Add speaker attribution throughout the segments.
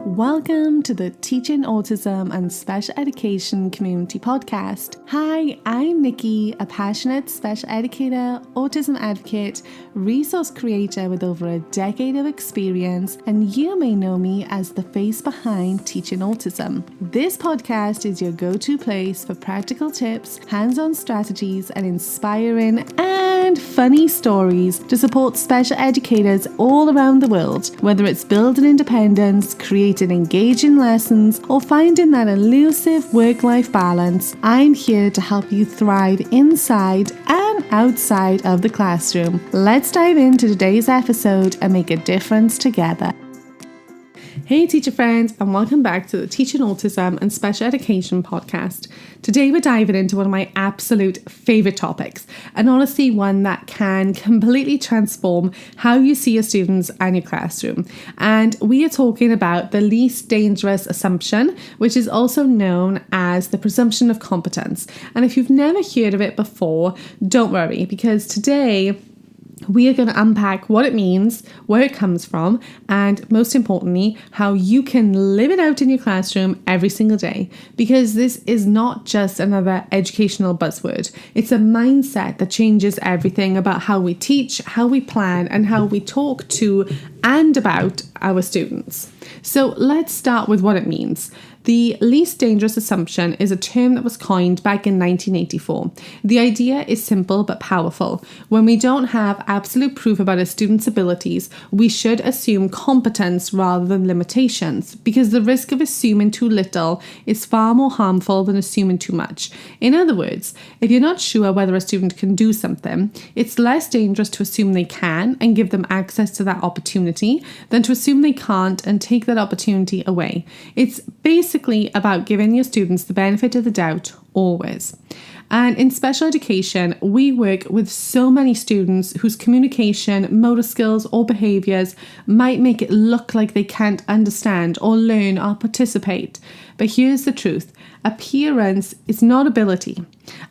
Speaker 1: Welcome to the Teaching Autism and Special Education Community Podcast. Hi, I'm Nikki, a passionate special educator, autism advocate, resource creator with over a decade of experience, and you may know me as the face behind Teaching Autism. This podcast is your go-to place for practical tips, hands-on strategies, and inspiring and funny stories to support special educators all around the world, whether it's building independence, creating engaging lessons, or finding that elusive work-life balance. I'm here to help you thrive inside and outside of the classroom. Let's dive into today's episode and make a difference together. Hey teacher friends, and welcome back to the Teaching Autism and Special Education podcast. Today we're diving into one of my absolute favourite topics, and honestly one that can completely transform how you see your students and your classroom. And we are talking about the least dangerous assumption, which is also known as the Presumption of Competence. And if you've never heard of it before, don't worry, because today we are going to unpack what it means, where it comes from, and most importantly, how you can live it out in your classroom every single day. Because this is not just another educational buzzword. It's a mindset that changes everything about how we teach, how we plan, and how we talk to and about our students. So let's start with what it means. The least dangerous assumption is a term that was coined back in 1984. The idea is simple but powerful. When we don't have absolute proof about a student's abilities, we should assume competence rather than limitations, because the risk of assuming too little is far more harmful than assuming too much. In other words, if you're not sure whether a student can do something, it's less dangerous to assume they can and give them access to that opportunity than to assume they can't and take that opportunity away. It's basically about giving your students the benefit of the doubt, always. And in special education, we work with so many students whose communication, motor skills, or behaviours might make it look like they can't understand or learn or participate. But here's the truth. Appearance is not ability.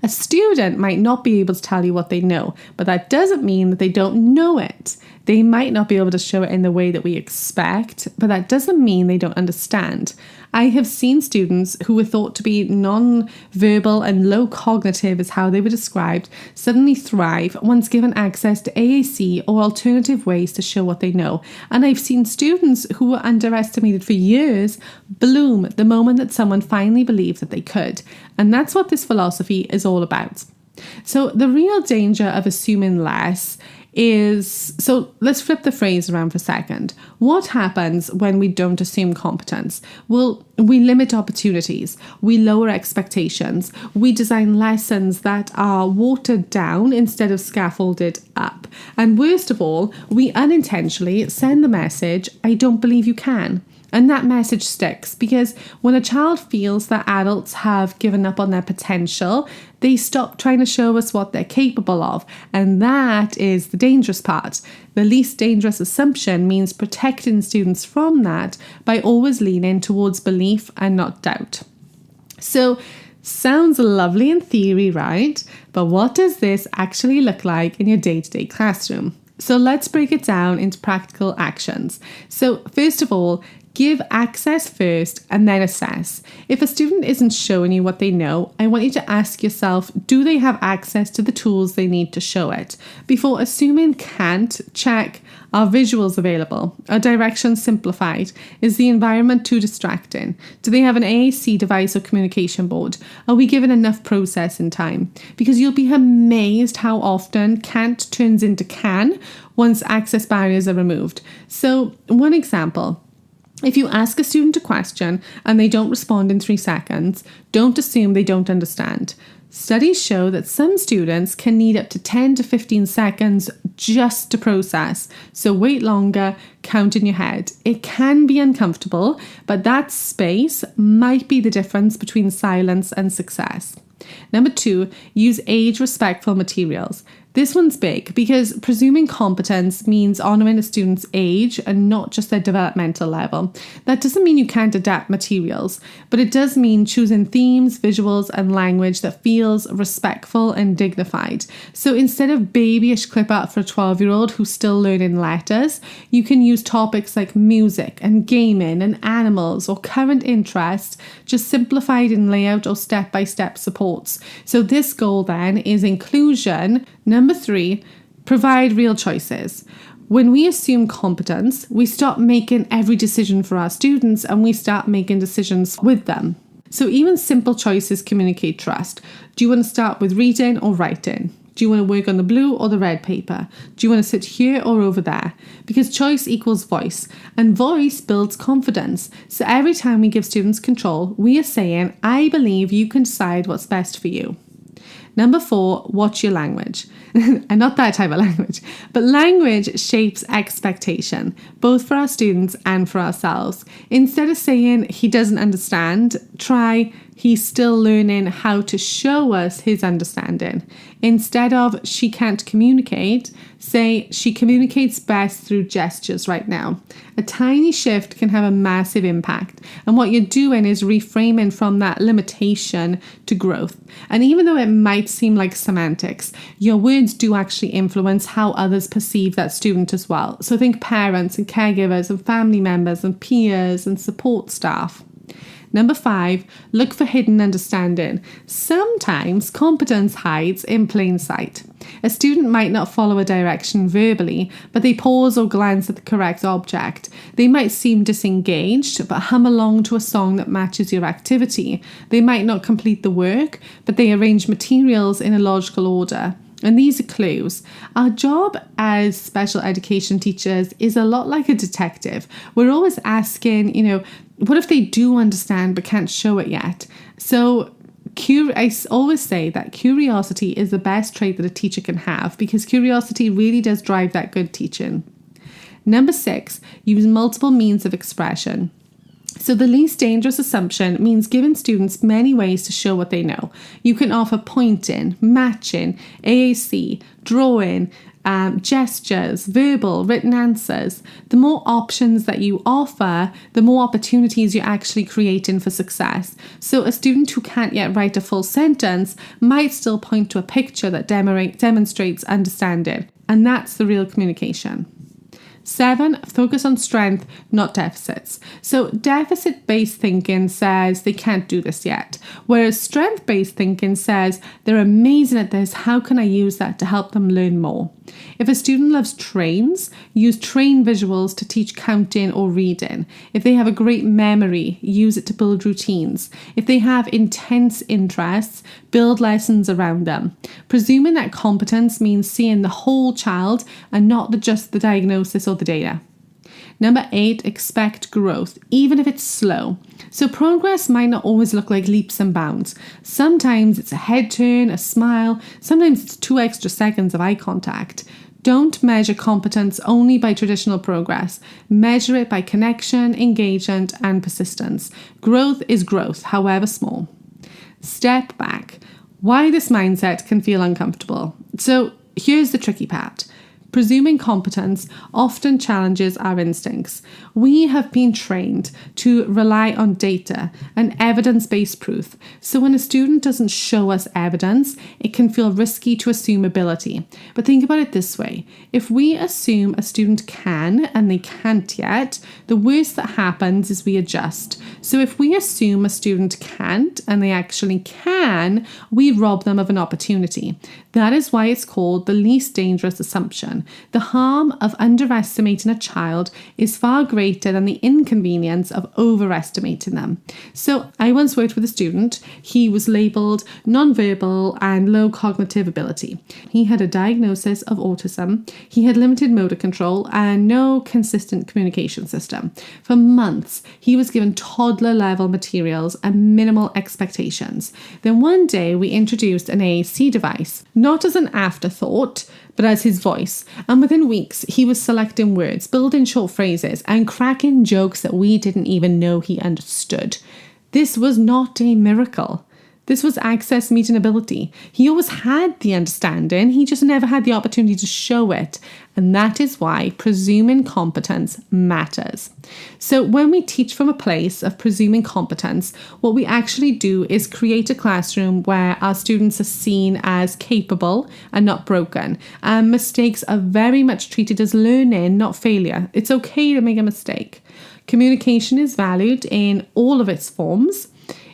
Speaker 1: A student might not be able to tell you what they know, but that doesn't mean that they don't know it. They might not be able to show it in the way that we expect, but that doesn't mean they don't understand. I have seen students who were thought to be non-verbal and low cognitive, is how they were described, suddenly thrive once given access to AAC or alternative ways to show what they know. And I've seen students who were underestimated for years bloom the moment that someone finally believed that they could. And that's what this philosophy is all about. So the real danger of assuming less so let's flip the phrase around for a second. What happens when we don't assume competence? Well, we limit opportunities, we lower expectations, we design lessons that are watered down instead of scaffolded up. And worst of all, we unintentionally send the message, I don't believe you can. And that message sticks because when a child feels that adults have given up on their potential, they stop trying to show us what they're capable of. And that is the dangerous part. The least dangerous assumption means protecting students from that by always leaning towards belief and not doubt. So, sounds lovely in theory, right? But what does this actually look like in your day-to-day classroom? So let's break it down into practical actions. So first of all, give access first and then assess. If a student isn't showing you what they know, I want you to ask yourself, do they have access to the tools they need to show it? Before assuming can't, check, are visuals available? Are directions simplified? Is the environment too distracting? Do they have an AAC device or communication board? Are we given enough processing time? Because you'll be amazed how often can't turns into can once access barriers are removed. So one example. If you ask a student a question and they don't respond in 3 seconds, don't assume they don't understand. Studies show that some students can need up to 10 to 15 seconds just to process. So wait longer, count in your head. It can be uncomfortable, but that space might be the difference between silence and success. Number 2, use age-respectful materials. This one's big because presuming competence means honouring a student's age and not just their developmental level. That doesn't mean you can't adapt materials, but it does mean choosing themes, visuals and language that feels respectful and dignified. So instead of babyish clip art for a 12-year-old who's still learning letters, you can use topics like music and gaming and animals or current interests, just simplified in layout or step-by-step supports. So this goal then is inclusion. Number 3, provide real choices. When we assume competence, we stop making every decision for our students and we start making decisions with them. So even simple choices communicate trust. Do you want to start with reading or writing? Do you want to work on the blue or the red paper? Do you want to sit here or over there? Because choice equals voice, and voice builds confidence. So every time we give students control, we are saying, I believe you can decide what's best for you. Number 4, watch your language. And not that type of language, but language shapes expectation, both for our students and for ourselves. Instead of saying he doesn't understand, try he's still learning how to show us his understanding. Instead of she can't communicate, say she communicates best through gestures right now. A tiny shift can have a massive impact. And what you're doing is reframing from that limitation to growth. And even though it might seem like semantics, your words do actually influence how others perceive that student as well. So think parents and caregivers and family members and peers and support staff. Number 5, look for hidden understanding. Sometimes competence hides in plain sight. A student might not follow a direction verbally, but they pause or glance at the correct object. They might seem disengaged, but hum along to a song that matches your activity. They might not complete the work, but they arrange materials in a logical order. And these are clues. Our job as special education teachers is a lot like a detective. We're always asking, what if they do understand but can't show it yet? So I always say that curiosity is the best trait that a teacher can have, because curiosity really does drive that good teaching. Number 6, use multiple means of expression. So the least dangerous assumption means giving students many ways to show what they know. You can offer pointing, matching, AAC, drawing, gestures, verbal, written answers. The more options that you offer, the more opportunities you're actually creating for success. So a student who can't yet write a full sentence might still point to a picture that demonstrates understanding. And that's the real communication. 7, focus on strength, not deficits. So deficit-based thinking says they can't do this yet, whereas strength-based thinking says they're amazing at this, how can I use that to help them learn more? If a student loves trains, use train visuals to teach counting or reading. If they have a great memory, use it to build routines. If they have intense interests, build lessons around them. Presuming that competence means seeing the whole child and not just the diagnosis or the data. Number 8, expect growth, even if it's slow. So progress might not always look like leaps and bounds. Sometimes it's a head turn, a smile. Sometimes it's 2 extra seconds of eye contact. Don't measure competence only by traditional progress. Measure it by connection, engagement, and persistence. Growth is growth, however small. Step back. Why this mindset can feel uncomfortable. So here's the tricky part. Presuming competence often challenges our instincts. We have been trained to rely on data and evidence-based proof. So when a student doesn't show us evidence, it can feel risky to assume ability. But think about it this way. If we assume a student can and they can't yet, the worst that happens is we adjust. So if we assume a student can't and they actually can, we rob them of an opportunity. That is why it's called the least dangerous assumption. The harm of underestimating a child is far greater than the inconvenience of overestimating them. So I once worked with a student. He was labelled nonverbal and low cognitive ability. He had a diagnosis of autism. He had limited motor control and no consistent communication system. For months, he was given toddler-level materials and minimal expectations. Then one day, we introduced an AAC device, not as an afterthought, but as his voice. And within weeks, he was selecting words, building short phrases, and cracking jokes that we didn't even know he understood. This was not a miracle. This was access, meet, and ability. He always had the understanding, he just never had the opportunity to show it. And that is why presuming competence matters. So when we teach from a place of presuming competence, what we actually do is create a classroom where our students are seen as capable and not broken. And mistakes are very much treated as learning, not failure. It's okay to make a mistake. Communication is valued in all of its forms.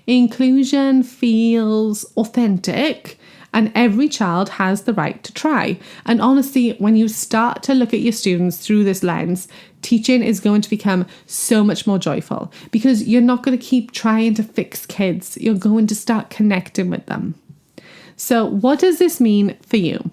Speaker 1: Inclusion feels authentic, and every child has the right to try. And honestly, when you start to look at your students through this lens, teaching is going to become so much more joyful because you're not going to keep trying to fix kids. You're going to start connecting with them. So what does this mean for you?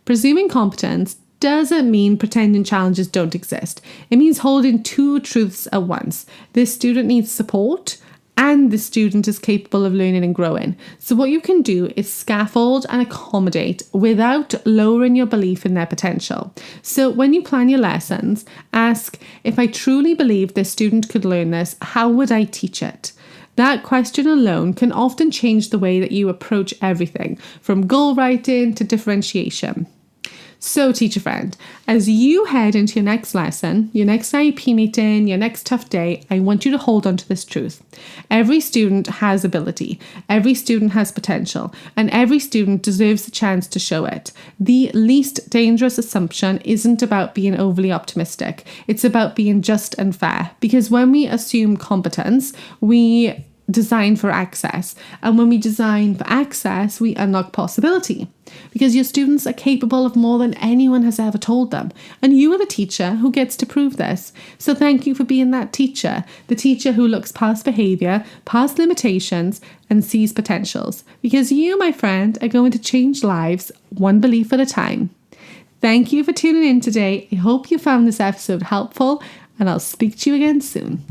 Speaker 1: Presuming competence doesn't mean pretending challenges don't exist. It means holding two truths at once. This student needs support, and the student is capable of learning and growing. So what you can do is scaffold and accommodate without lowering your belief in their potential. So when you plan your lessons, ask, if I truly believe this student could learn this, how would I teach it? That question alone can often change the way that you approach everything, from goal writing to differentiation. So teacher friend, as you head into your next lesson, your next IEP meeting, your next tough day, I want you to hold on to this truth. Every student has ability, every student has potential, and every student deserves the chance to show it. The least dangerous assumption isn't about being overly optimistic. It's about being just and fair, because when we assume competence, we design for access. And when we design for access, we unlock possibility because your students are capable of more than anyone has ever told them. And you are the teacher who gets to prove this. So thank you for being that teacher, the teacher who looks past behavior, past limitations, and sees potentials. Because you, my friend, are going to change lives one belief at a time. Thank you for tuning in today. I hope you found this episode helpful, and I'll speak to you again soon.